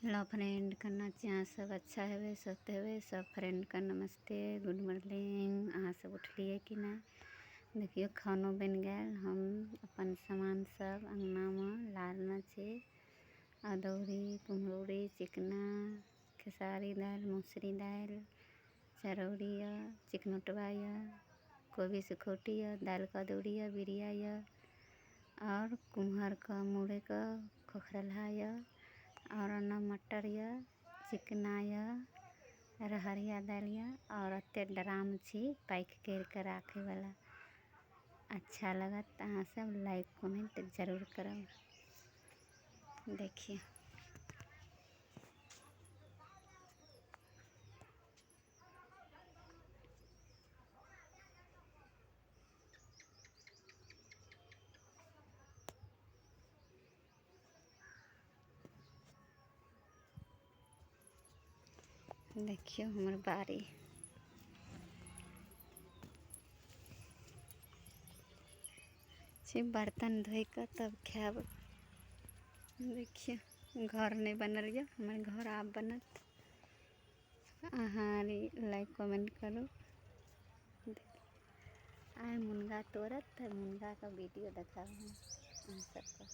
Hello friend, करना चाह सब अच्छा है सोते हुए सब फ्रेंड का नमस्ते, गुड मॉर्निंग। अहाँ सब उठलिए कि ना? देखियो खानो बन गया। हम अपन सामान सब अंगना में लारना छे। अदौरी, कुम्हरौरी, चिकना, खेसारी दाल, मसूरी दाल, चरौरी, चिकनोटवा, कोबी सुखौटी, दाल का दौड़ी, बिरिया, और कुम्हर का मुड़े का खोखरला, और न मटर, चिकना, रहरिया दाल, और अत्ते ड्राम छी पैक कर राखे वाला। अच्छा लगत अहाँ सब लाइक कमेंट जरूर करब। देखिए देखियो हमर बारी। बर्तन धोई कर तब खाब। देखिए घर नहीं बनल है, हमारे घर आप बनत। अहाँ लाइक कमेंट करो। आए मुनगा तोड़त है, मुनगा का वीडियो देखा सबको।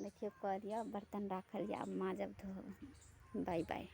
देखिए करिया बर्तन रखल, अब माँ जब धो। Bye bye.